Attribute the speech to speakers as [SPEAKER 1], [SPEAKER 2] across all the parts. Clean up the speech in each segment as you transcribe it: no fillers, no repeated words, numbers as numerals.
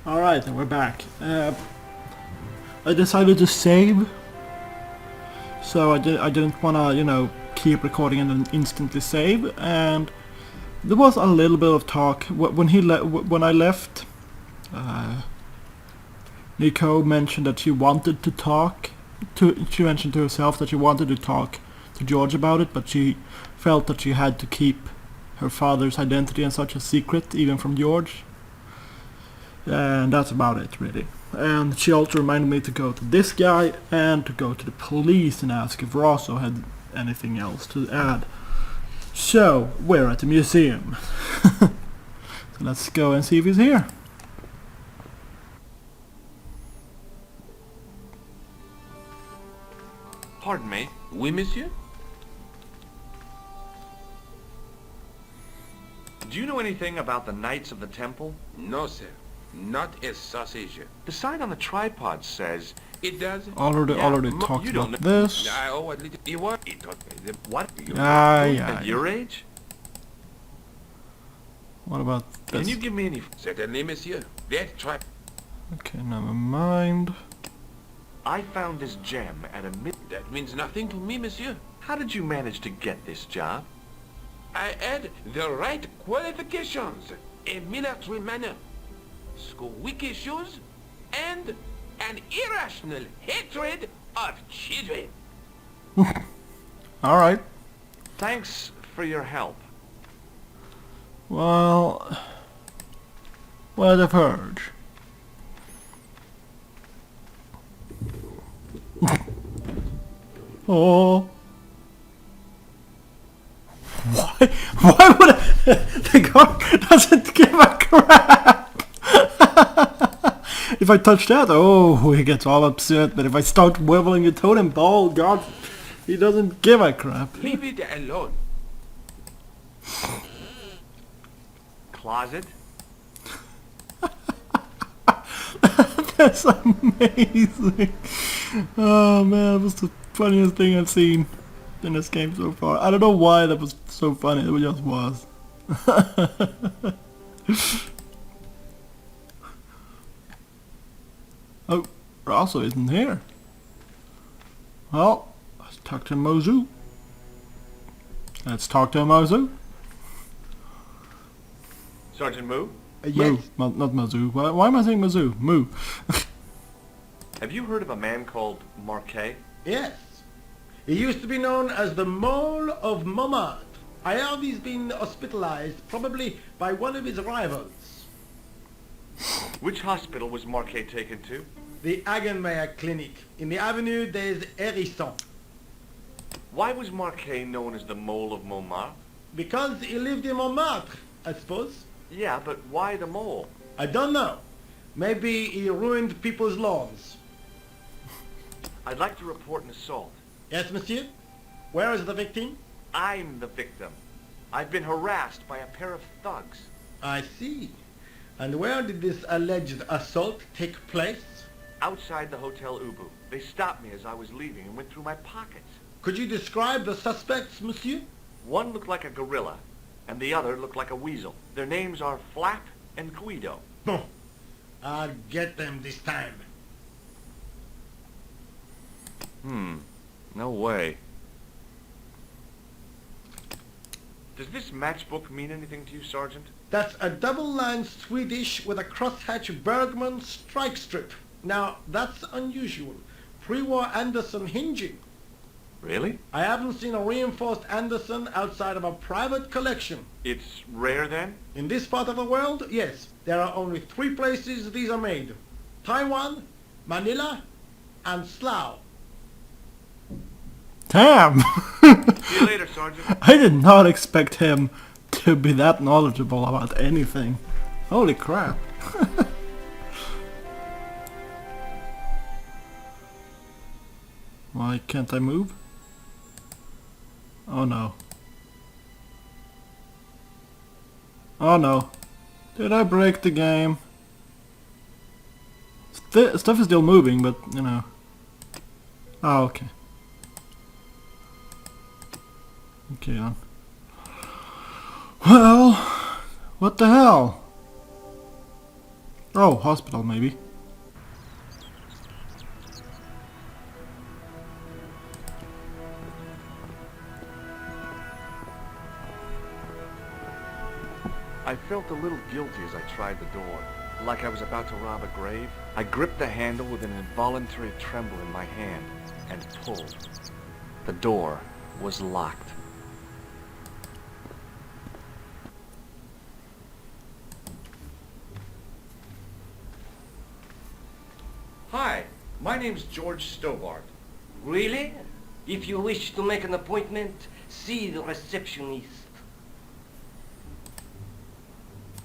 [SPEAKER 1] Alright, and we're back. I decided to save, so I didn't wanna, keep recording and then instantly save, and there was a little bit of talk when I left. Nico mentioned that she wanted to talk. She mentioned to herself that she wanted to talk to George about it, but she felt that she had to keep her father's identity and such a secret, even from George. And that's about it, really. And she also reminded me to go to this guy and to go to the police and ask if Rosso had anything else to add. So, we're at the museum. So let's go and see if he's here.
[SPEAKER 2] Pardon me.
[SPEAKER 3] Oui, monsieur?
[SPEAKER 2] Do you know anything about the Knights of the Temple?
[SPEAKER 3] No, sir. Not a sausage.
[SPEAKER 2] The sign on the tripod says...
[SPEAKER 3] It does?
[SPEAKER 1] Already talked
[SPEAKER 2] you don't
[SPEAKER 1] about this.
[SPEAKER 3] Oh, at least you want it.
[SPEAKER 2] What?
[SPEAKER 1] Yeah.
[SPEAKER 2] At your age?
[SPEAKER 1] What about this?
[SPEAKER 2] Can you give me any...
[SPEAKER 3] Certainly, monsieur. That trap.
[SPEAKER 1] Okay, never mind.
[SPEAKER 2] I found this gem at a
[SPEAKER 3] That means nothing to me, monsieur.
[SPEAKER 2] How did you manage to get this job?
[SPEAKER 3] I had the right qualifications. A military manner. Squeaky shoes. And an irrational hatred of children.
[SPEAKER 1] Alright.
[SPEAKER 2] Thanks for your help.
[SPEAKER 1] Well, the purge. Oh. Why would the guard doesn't give a crap? If I touch that, oh, he gets all upset. But if I start wibbling the totem ball, God, he doesn't give a crap.
[SPEAKER 3] Leave it alone.
[SPEAKER 2] Closet?
[SPEAKER 1] That's amazing. Oh man, that was the funniest thing I've seen in this game so far. I don't know why that was so funny, it just was. Oh, Rosso isn't here. Well, let's talk to Mozu.
[SPEAKER 2] Sergeant Moo?
[SPEAKER 1] Moo, not Mozu. Why am I saying Mozu? Moo.
[SPEAKER 2] Have you heard of a man called Marquet?
[SPEAKER 4] Yes. He used to be known as the Mole of Montmartre. I heard he's been hospitalized, probably by one of his rivals.
[SPEAKER 2] Which hospital was Marquet taken to?
[SPEAKER 4] The Hagenmeyer Clinic. In the Avenue des Hérissons.
[SPEAKER 2] Why was Marquet known as the Mole of Montmartre?
[SPEAKER 4] Because he lived in Montmartre, I suppose.
[SPEAKER 2] Yeah, but why the mole?
[SPEAKER 4] I don't know. Maybe he ruined people's lawns.
[SPEAKER 2] I'd like to report an assault.
[SPEAKER 4] Yes, monsieur? Where is the victim?
[SPEAKER 2] I'm the victim. I've been harassed by a pair of thugs.
[SPEAKER 4] I see. And where did this alleged assault take place?
[SPEAKER 2] Outside the Hotel Ubu. They stopped me as I was leaving and went through my pockets.
[SPEAKER 4] Could you describe the suspects, monsieur?
[SPEAKER 2] One looked like a gorilla, and the other looked like a weasel. Their names are Flap and Guido.
[SPEAKER 4] Bon. I'll get them this time.
[SPEAKER 2] No way. Does this matchbook mean anything to you, Sergeant?
[SPEAKER 4] That's a double-line Swedish with a crosshatch Bergman strike strip. Now, that's unusual. Pre-war Anderson hinging.
[SPEAKER 2] Really?
[SPEAKER 4] I haven't seen a reinforced Anderson outside of a private collection.
[SPEAKER 2] It's rare then?
[SPEAKER 4] In this part of the world, yes. There are only 3 places these are made. Taiwan, Manila, and Slough.
[SPEAKER 1] Damn!
[SPEAKER 2] See you later, Sergeant.
[SPEAKER 1] I did not expect him to be that knowledgeable about anything. Holy crap. Why can't I move? Oh no. Oh no. Did I break the game? Stuff is still moving, but, you know. Oh, okay. Okay then. Well, what the hell? Oh, hospital maybe.
[SPEAKER 2] I felt a little guilty as I tried the door, like I was about to rob a grave. I gripped the handle with an involuntary tremble in my hand and pulled. The door was locked. Hi, my name's George Stobart.
[SPEAKER 5] Really? If you wish to make an appointment, see the receptionist.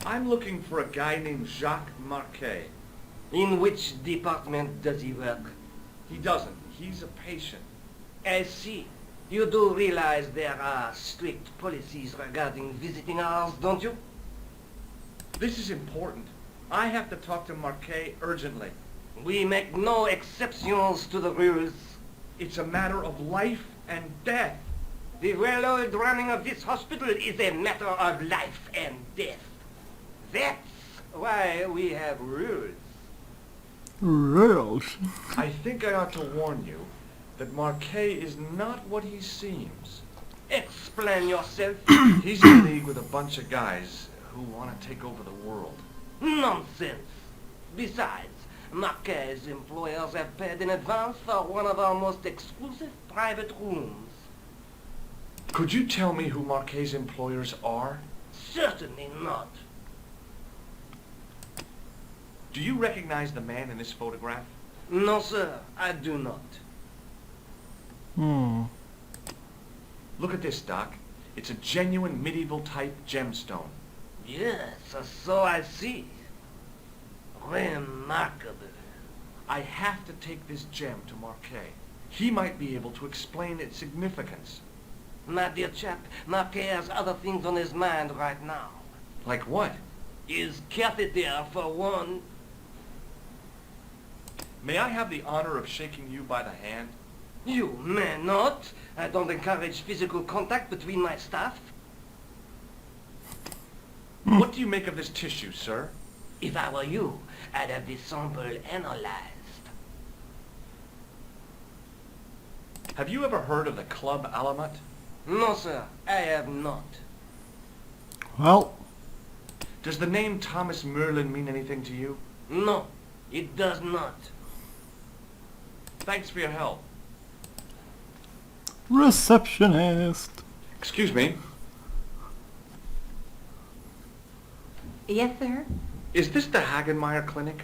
[SPEAKER 2] I'm looking for a guy named Jacques Marquet.
[SPEAKER 5] In which department does he work?
[SPEAKER 2] He doesn't. He's a patient.
[SPEAKER 5] I see. You do realize there are strict policies regarding visiting hours, don't you?
[SPEAKER 2] This is important. I have to talk to Marquet urgently.
[SPEAKER 5] We make no exceptions to the rules.
[SPEAKER 2] It's a matter of life and death.
[SPEAKER 5] The well-oiled running of this hospital is a matter of life and death. That's why we have rules.
[SPEAKER 1] Rules.
[SPEAKER 2] I think I ought to warn you that Marquet is not what he seems.
[SPEAKER 5] Explain yourself.
[SPEAKER 2] He's in league with a bunch of guys who want to take over the world.
[SPEAKER 5] Nonsense. Besides, Marquet's employers have paid in advance for one of our most exclusive private rooms.
[SPEAKER 2] Could you tell me who Marquet's employers are?
[SPEAKER 5] Certainly not.
[SPEAKER 2] Do you recognize the man in this photograph?
[SPEAKER 5] No, sir, I do not.
[SPEAKER 2] Look at this, Doc. It's a genuine medieval type gemstone.
[SPEAKER 5] Yes, so I see. Remarkable.
[SPEAKER 2] I have to take this gem to Marquet. He might be able to explain its significance.
[SPEAKER 5] My dear chap, Marquet has other things on his mind right now.
[SPEAKER 2] Like what?
[SPEAKER 5] His catheter, for one.
[SPEAKER 2] May I have the honor of shaking you by the hand?
[SPEAKER 5] You may not. I don't encourage physical contact between my staff.
[SPEAKER 2] What do you make of this tissue, sir?
[SPEAKER 5] If I were you, I'd have this sample analyzed.
[SPEAKER 2] Have you ever heard of the Club Alamat?
[SPEAKER 5] No, sir, I have not.
[SPEAKER 1] Well,
[SPEAKER 2] Does the name Thomas Merlin mean anything to you?
[SPEAKER 5] No, it does not.
[SPEAKER 2] Thanks for your help.
[SPEAKER 1] receptionist.
[SPEAKER 2] Excuse me.
[SPEAKER 6] Yes, sir.
[SPEAKER 2] Is this the Hagenmeyer Clinic?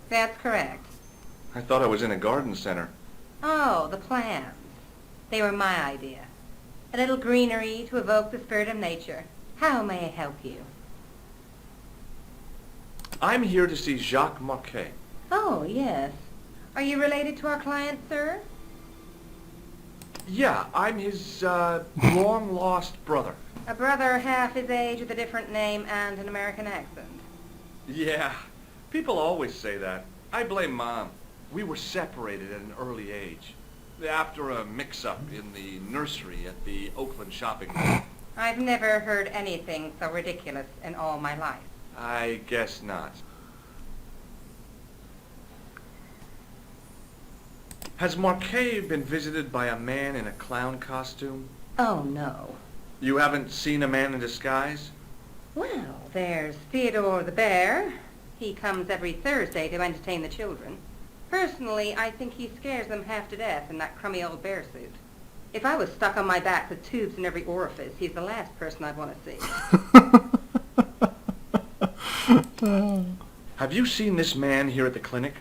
[SPEAKER 6] That's correct.
[SPEAKER 2] I thought I was in a garden center.
[SPEAKER 6] Oh, the plants. They were my idea. A little greenery to evoke the spirit of nature. How may I help you?
[SPEAKER 2] I'm here to see Jacques Marquet.
[SPEAKER 6] Oh, yes. Are you related to our client, sir?
[SPEAKER 2] Yeah, I'm his, long-lost brother.
[SPEAKER 6] A brother half his age with a different name and an American accent.
[SPEAKER 2] Yeah, people always say that. I blame Mom. We were separated at an early age. After a mix-up in the nursery at the Oakland shopping mall.
[SPEAKER 6] I've never heard anything so ridiculous in all my life.
[SPEAKER 2] I guess not. Has Marquet been visited by a man in a clown costume?
[SPEAKER 6] Oh, no.
[SPEAKER 2] You haven't seen a man in disguise?
[SPEAKER 6] Well, there's Theodore the Bear. He comes every Thursday to entertain the children. Personally, I think he scares them half to death in that crummy old bear suit. If I was stuck on my back with tubes in every orifice, he's the last person I'd want to see.
[SPEAKER 2] Have you seen this man here at the clinic?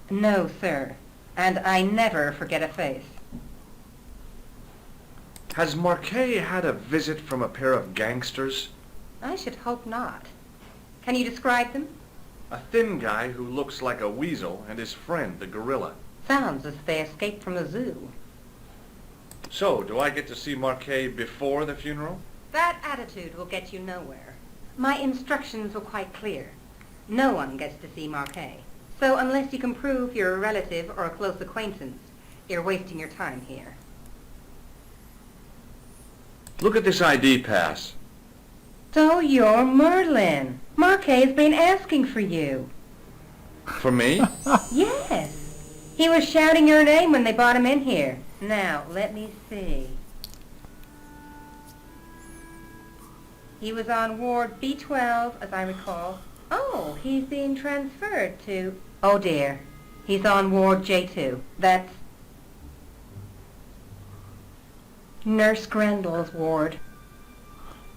[SPEAKER 6] No, sir. And I never forget a face.
[SPEAKER 2] Has Marquet had a visit from a pair of gangsters?
[SPEAKER 6] I should hope not. Can you describe them?
[SPEAKER 2] A thin guy who looks like a weasel and his friend, the gorilla.
[SPEAKER 6] Sounds as if they escaped from the zoo.
[SPEAKER 2] So, do I get to see Marquet before the funeral?
[SPEAKER 6] That attitude will get you nowhere. My instructions were quite clear. No one gets to see Marquet. So unless you can prove you're a relative or a close acquaintance, you're wasting your time here.
[SPEAKER 2] Look at this ID pass.
[SPEAKER 6] So you're Merlin. Marquet's been asking for you.
[SPEAKER 2] For me?
[SPEAKER 6] Yes. He was shouting your name when they brought him in here. Now, let me see. He was on Ward B12, as I recall. Oh, he's being transferred to... Oh, dear. He's on Ward J2. That's... Nurse Grendel's ward.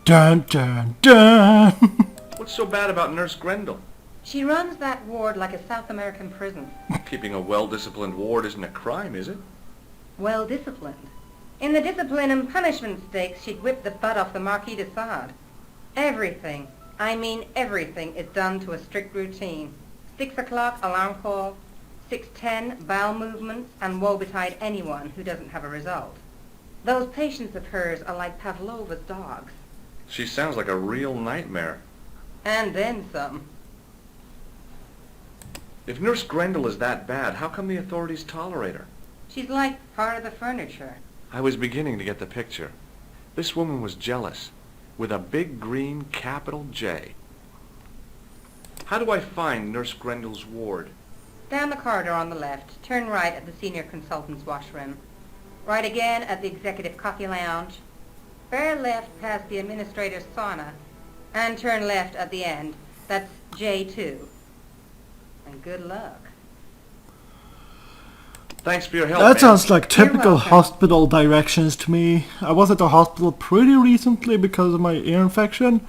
[SPEAKER 1] Dun dun dun!
[SPEAKER 2] What's so bad about Nurse Grendel?
[SPEAKER 6] She runs that ward like a South American prison.
[SPEAKER 2] Keeping a well-disciplined ward isn't a crime, is it?
[SPEAKER 6] Well disciplined. In the discipline and punishment stakes, she'd whip the butt off the Marquis de Sade. Everything, I mean everything, is done to a strict routine. 6 o'clock alarm call, 6:10 bowel movements, and woe betide anyone who doesn't have a result. Those patients of hers are like Pavlova's dogs.
[SPEAKER 2] She sounds like a real nightmare.
[SPEAKER 6] And then some.
[SPEAKER 2] If Nurse Grendel is that bad, how come the authorities tolerate her?
[SPEAKER 6] She's like part of the furniture.
[SPEAKER 2] I was beginning to get the picture. This woman was jealous, with a big green capital J. How do I find Nurse Grendel's ward?
[SPEAKER 6] Down the corridor on the left, turn right at the senior consultant's washroom. Right again at the executive coffee lounge. Bear left past the administrator's sauna. And turn left at the end. That's J2. And good luck.
[SPEAKER 2] Thanks for your help,
[SPEAKER 1] That
[SPEAKER 2] man.
[SPEAKER 1] sounds like typical
[SPEAKER 6] welcome.
[SPEAKER 1] hospital directions to me. I was at the hospital pretty recently because of my ear infection,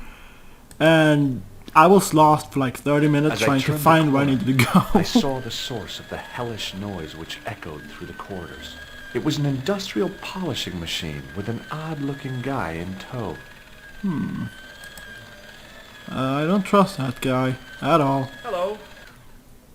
[SPEAKER 1] and I was lost for like 30 minutes
[SPEAKER 2] As I
[SPEAKER 1] trying to
[SPEAKER 2] turned the
[SPEAKER 1] find where I
[SPEAKER 2] corner,
[SPEAKER 1] needed to go.
[SPEAKER 2] I saw the source of the hellish noise which echoed through the corridors. It was an industrial polishing machine with an odd-looking guy in tow.
[SPEAKER 1] I don't trust that guy at all.
[SPEAKER 2] Hello.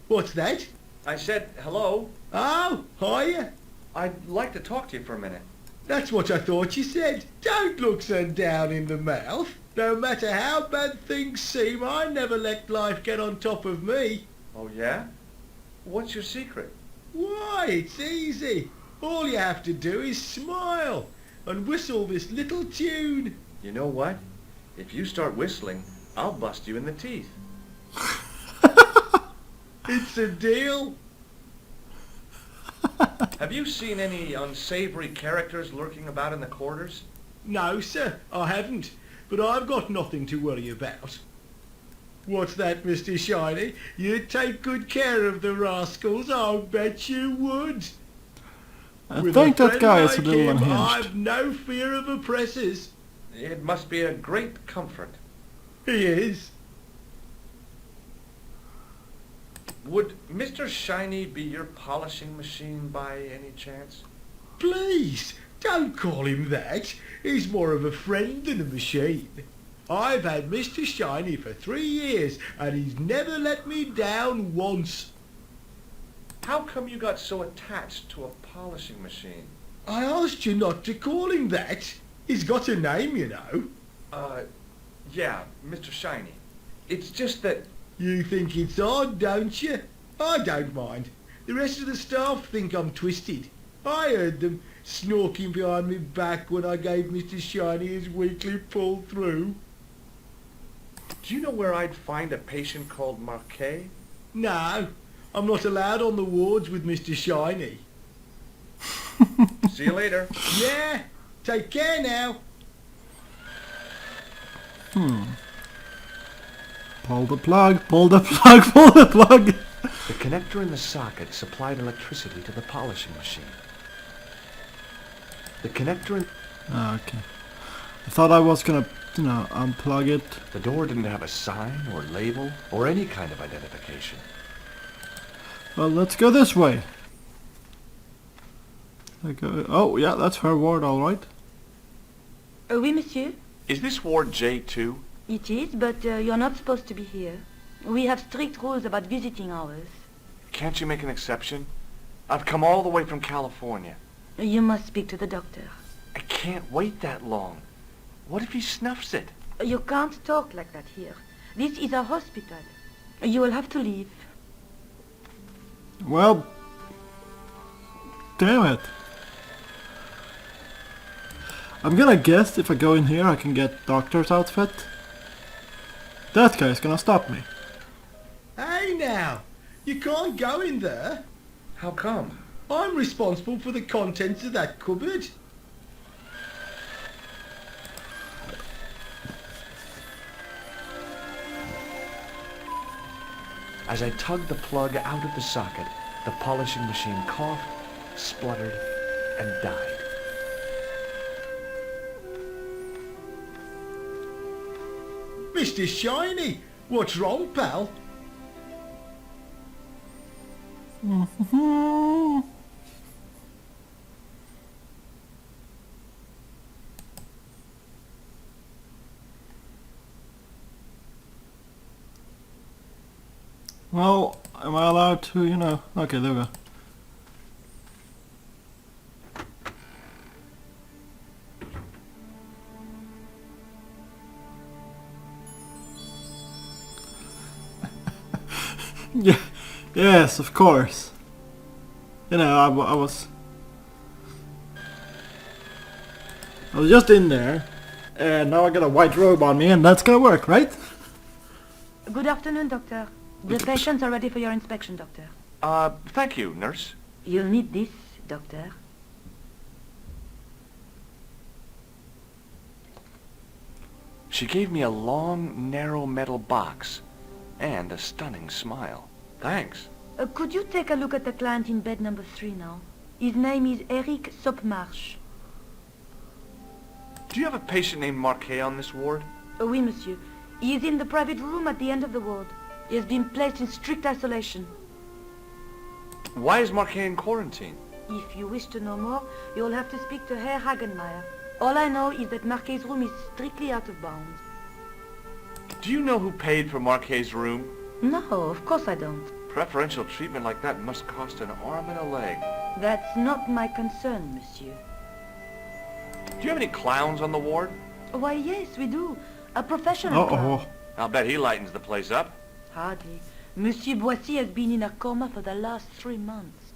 [SPEAKER 4] What's that?
[SPEAKER 2] I said hello.
[SPEAKER 4] Oh, hiya.
[SPEAKER 2] I'd like to talk to you for a minute.
[SPEAKER 4] That's what I thought you said. Don't look so down in the mouth. No matter how bad things seem, I never let life get on top of me.
[SPEAKER 2] Oh, yeah? What's your secret?
[SPEAKER 4] Why, it's easy. All you have to do is smile and whistle this little tune.
[SPEAKER 2] You know what? If you start whistling, I'll bust you in the teeth.
[SPEAKER 4] It's a deal.
[SPEAKER 2] Have you seen any unsavory characters lurking about in the corridors?
[SPEAKER 4] No, sir, I haven't. But I've got nothing to worry about. What's that, Mr. Shiny? You'd take good care of the rascals, I'll bet you would.
[SPEAKER 1] I
[SPEAKER 4] With
[SPEAKER 1] think
[SPEAKER 4] a
[SPEAKER 1] that
[SPEAKER 4] friend
[SPEAKER 1] guy is a
[SPEAKER 4] like
[SPEAKER 1] little
[SPEAKER 4] him,
[SPEAKER 1] unhinged.
[SPEAKER 4] I've no fear of oppressors.
[SPEAKER 2] It must be a great comfort.
[SPEAKER 4] He is.
[SPEAKER 2] Would Mr. Shiny be your polishing machine by any chance?
[SPEAKER 4] Please, don't call him that. He's more of a friend than a machine. I've had Mr. Shiny for 3 years, and he's never let me down once.
[SPEAKER 2] How come you got so attached to a polishing machine?
[SPEAKER 4] I asked you not to call him that. He's got a name, you know.
[SPEAKER 2] Yeah, Mr. Shiny. It's just that...
[SPEAKER 4] You think it's odd, don't you? I don't mind. The rest of the staff think I'm twisted. I heard them snorking behind me back when I gave Mr. Shiny his weekly pull through.
[SPEAKER 2] Do you know where I'd find a patient called Marquet?
[SPEAKER 4] No, I'm not allowed on the wards with Mr. Shiny.
[SPEAKER 2] See you later.
[SPEAKER 4] Yeah, take care now.
[SPEAKER 1] Pull the plug, pull the plug, pull the plug!
[SPEAKER 2] The connector in the socket supplied electricity to the polishing machine. The connector in...
[SPEAKER 1] Okay. I thought I was gonna, unplug it.
[SPEAKER 2] The door didn't have a sign or label or any kind of identification.
[SPEAKER 1] Well, let's go this way. Oh, yeah, that's her ward, alright.
[SPEAKER 7] Oui, monsieur.
[SPEAKER 2] Is this Ward J2?
[SPEAKER 7] It is, but you're not supposed to be here. We have strict rules about visiting hours.
[SPEAKER 2] Can't you make an exception? I've come all the way from California.
[SPEAKER 7] You must speak to the doctor.
[SPEAKER 2] I can't wait that long. What if he snuffs it?
[SPEAKER 7] You can't talk like that here. This is a hospital. You will have to leave.
[SPEAKER 1] Well, damn it. I'm gonna guess if I go in here I can get doctor's outfit. That guy's gonna stop me.
[SPEAKER 4] Hey now, You can't go in there.
[SPEAKER 2] How come?
[SPEAKER 4] I'm responsible for the contents of that cupboard.
[SPEAKER 2] As I tugged the plug out of the socket, the polishing machine coughed, spluttered, and died.
[SPEAKER 4] Mr. Shiny, what's wrong, pal?
[SPEAKER 1] Well, am I allowed to, you know... Okay, there we go. Yeah, yes, of course. You know, I was just in there, and now I got a white robe on me, and that's gonna work, right?
[SPEAKER 7] Good afternoon, Doctor. The patients are ready for your inspection, Doctor.
[SPEAKER 2] Thank you, nurse.
[SPEAKER 7] You'll need this, Doctor.
[SPEAKER 2] She gave me a long, narrow metal box and a stunning smile. Thanks.
[SPEAKER 7] Could you take a look at the client in bed number 3 now? His name is Eric Sopmarsh.
[SPEAKER 2] Do you have a patient named Marquet on this ward?
[SPEAKER 7] Oui, monsieur. He is in the private room at the end of the ward. He has been placed in strict isolation.
[SPEAKER 2] Why is Marquet in quarantine?
[SPEAKER 7] If you wish to know more, you'll have to speak to Herr Hagenmeyer. All I know is that Marquet's room is strictly out of bounds.
[SPEAKER 2] Do you know who paid for Marquet's room?
[SPEAKER 7] No, of course I don't.
[SPEAKER 2] Preferential treatment like that must cost an arm and a leg.
[SPEAKER 7] That's not my concern, monsieur.
[SPEAKER 2] Do you have any clowns on the ward?
[SPEAKER 7] Why, yes, we do. A professional clown.
[SPEAKER 2] I'll bet he lightens the place up.
[SPEAKER 7] Hardly. Monsieur Boissy has been in a coma for the last 3 months.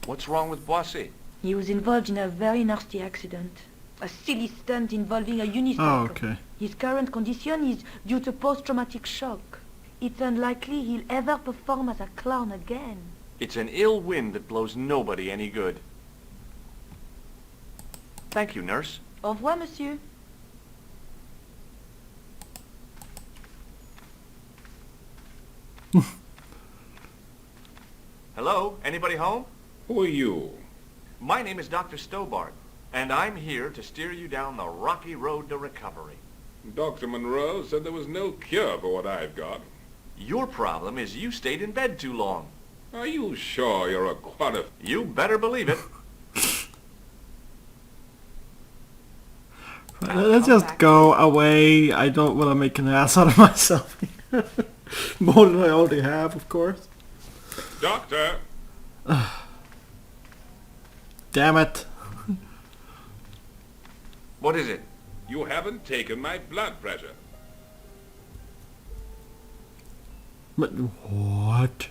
[SPEAKER 2] What's wrong with Boissy?
[SPEAKER 7] He was involved in a very nasty accident. A silly stunt involving a unicycle.
[SPEAKER 1] Oh, okay.
[SPEAKER 7] His current condition is due to post-traumatic shock. It's unlikely he'll ever perform as a clown again.
[SPEAKER 2] It's an ill wind that blows nobody any good. Thank you, nurse.
[SPEAKER 7] Au revoir, monsieur.
[SPEAKER 2] Hello? Anybody home?
[SPEAKER 3] Who are you?
[SPEAKER 2] My name is Dr. Stobart, and I'm here to steer you down the rocky road to recovery.
[SPEAKER 3] Dr. Monroe said there was no cure for what I've got.
[SPEAKER 2] Your problem is you stayed in bed too long.
[SPEAKER 3] Are you sure you're a
[SPEAKER 2] You better believe it.
[SPEAKER 1] Let's just go away. I don't want to make an ass out of myself. More than I already have, of course.
[SPEAKER 3] Doctor?
[SPEAKER 1] Damn it.
[SPEAKER 2] What is it?
[SPEAKER 3] You haven't taken my blood pressure.
[SPEAKER 1] But what?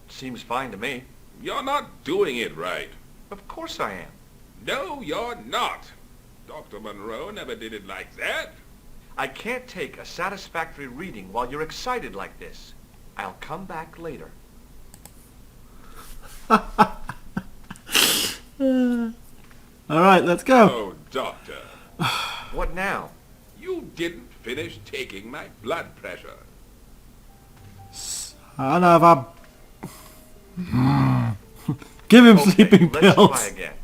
[SPEAKER 2] Seems fine to me.
[SPEAKER 3] You're not doing it right.
[SPEAKER 2] Of course I am.
[SPEAKER 3] No, you're not. Dr. Monroe never did it like that.
[SPEAKER 2] I can't take a satisfactory reading while you're excited like this. I'll come back later.
[SPEAKER 1] Alright, let's go.
[SPEAKER 3] Oh, doctor.
[SPEAKER 2] What now?
[SPEAKER 3] You didn't finish taking my blood pressure.
[SPEAKER 1] Son of a... Give him
[SPEAKER 2] Okay,
[SPEAKER 1] sleeping
[SPEAKER 2] let's
[SPEAKER 1] pills.
[SPEAKER 2] try again.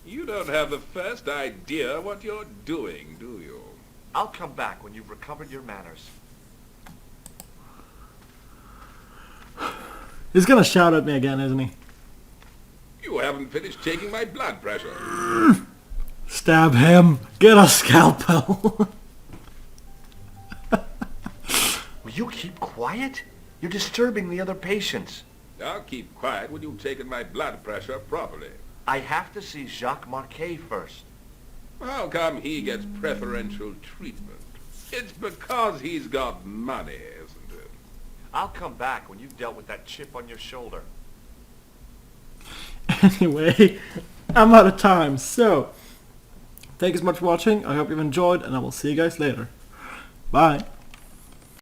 [SPEAKER 3] You don't have the first idea what you're doing, do you?
[SPEAKER 2] I'll come back when you've recovered your manners.
[SPEAKER 1] He's gonna shout at me again, isn't he?
[SPEAKER 3] You haven't finished taking my blood pressure.
[SPEAKER 1] Stab him. Get a scalpel.
[SPEAKER 2] Will you keep quiet? You're disturbing the other patients.
[SPEAKER 3] I'll keep quiet when you've taken my blood pressure properly.
[SPEAKER 2] I have to see Jacques Marquet first.
[SPEAKER 3] How come he gets preferential treatment? It's because he's got money, isn't it?
[SPEAKER 2] I'll come back when you've dealt with that chip on your shoulder.
[SPEAKER 1] Anyway, I'm out of time, so thank you so much for watching. I hope you've enjoyed, and I will see you guys later. Bye.